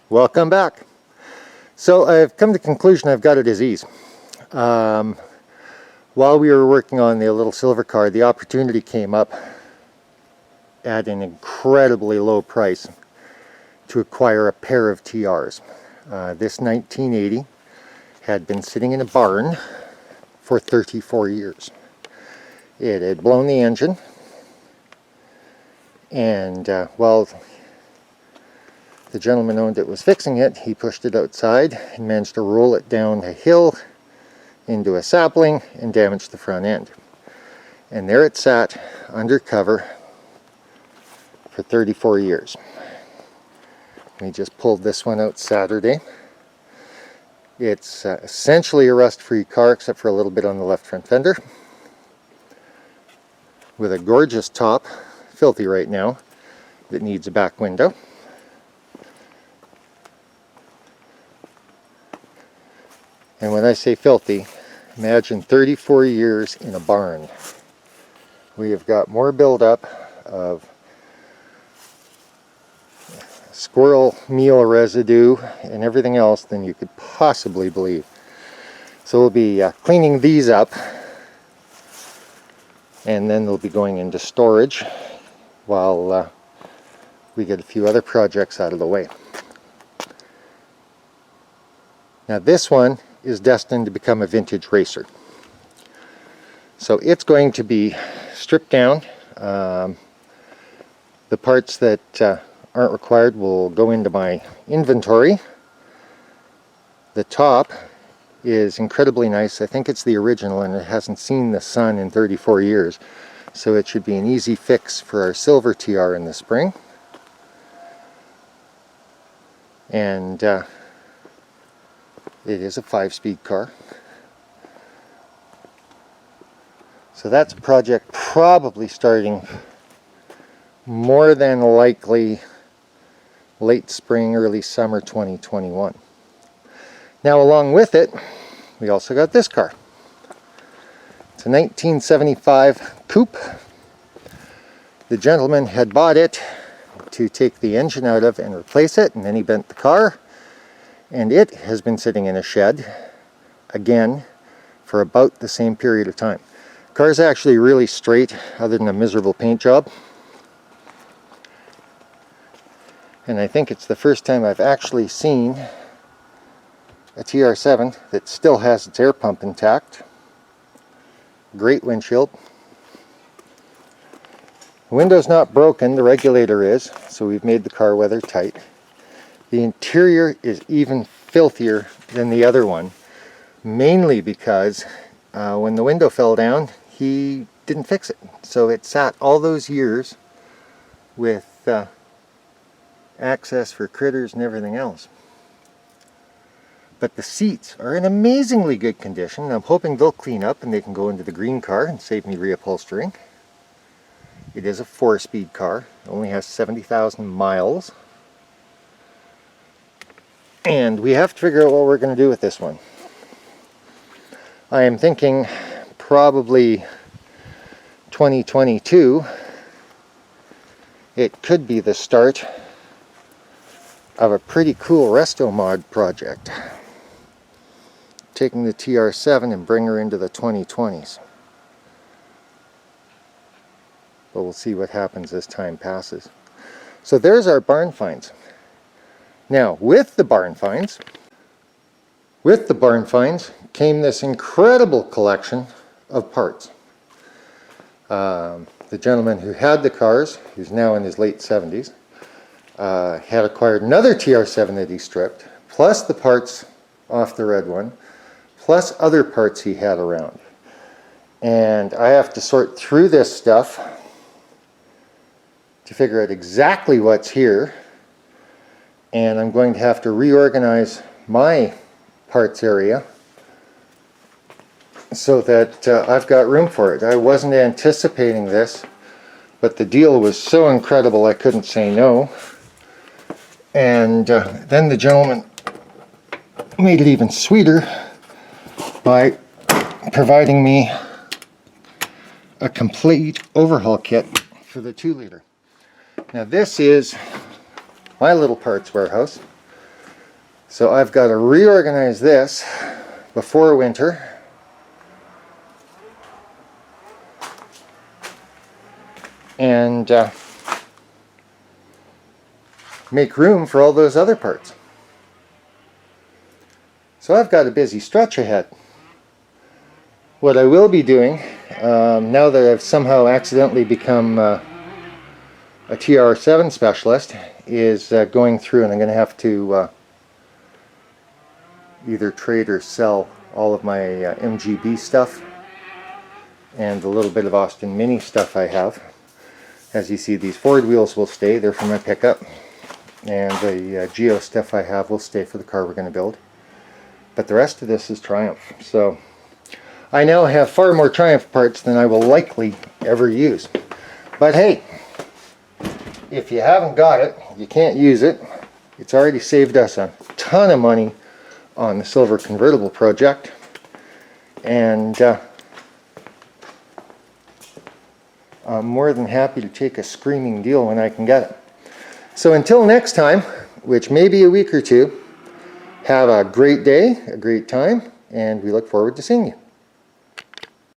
Welcome back. So I've come to the conclusion I've got a disease. While we were working on the little silver car, the opportunity came up at an incredibly low price to acquire a pair of TRs. This 1980 had been sitting in a barn for 34 years. It had blown the engine, and while the gentleman owned it was fixing it, he pushed it outside and managed to roll it down a hill into a sapling and damaged the front end. And there it sat under cover for 34 years. We just pulled this one out Saturday. It's essentially a rust-free car except for a little bit on the left front fender, with a gorgeous top, filthy right now, that needs a back window. And when I say filthy, imagine 34 years in a barn. We have got more buildup of squirrel meal residue and everything else than you could possibly believe. So we'll be cleaning these up, and then they'll be going into storage while we get a few other projects out of the way. Now this one is destined to become a vintage racer. So it's going to be stripped down. The parts that aren't required will go into my inventory. The top is incredibly nice. I think it's the original and it hasn't seen the sun in 34 years. So it should be an easy fix for our silver TR in the spring. And it is a 5-speed car. So that's a project probably starting more than likely late spring, early summer 2021. Now along with it, we also got this car. It's a 1975 coupe. The gentleman had bought it to take the engine out of and replace it, and then he bent the car. And it has been sitting in a shed, again, for about the same period of time. The car's actually really straight, other than a miserable paint job. And I think it's the first time I've actually seen a TR7 that still has its air pump intact. Great windshield. The window's not broken, the regulator is, so we've made the car weather tight. The interior is even filthier than the other one, mainly because when the window fell down, he didn't fix it. So it sat all those years with access for critters and everything else. But the seats are in amazingly good condition. I'm hoping they'll clean up and they can go into the green car and save me reupholstering. It is a 4-speed car. It only has 70,000 miles. And we have to figure out what we're going to do with this one. I am thinking probably 2022. It could be the start of a pretty cool resto mod project. Taking the TR7 and bring her into the 2020s. But we'll see what happens as time passes. So there's our barn finds. Now, with the barn finds came this incredible collection of parts. The gentleman who had the cars, who's now in his late 70s, had acquired another TR7 that he stripped, plus the parts off the red one, plus other parts he had around. And I have to sort through this stuff to figure out exactly what's here. And I'm going to have to reorganize my parts area so that I've got room for it. I wasn't anticipating this, but the deal was so incredible I couldn't say no. And then the gentleman made it even sweeter by providing me a complete overhaul kit for the 2-liter. Now this is my little parts warehouse. So I've got to reorganize this before winter. And make room for all those other parts. So I've got a busy stretch ahead. What I will be doing, now that I've somehow accidentally become a TR7 specialist, is going through, and I'm going to have to either trade or sell all of my MGB stuff and a little bit of Austin Mini stuff I have. As you see, these Ford wheels will stay, they're for my pickup, and the Geo stuff I have will stay for the car we're going to build. But the rest of this is Triumph. So I now have far more Triumph parts than I will likely ever use. But hey, if you haven't got it, you can't use it. It's already saved us a ton of money on the silver convertible project. And I'm more than happy to take a screaming deal when I can get it. So until next time, which may be a week or two, have a great day, a great time, and we look forward to seeing you.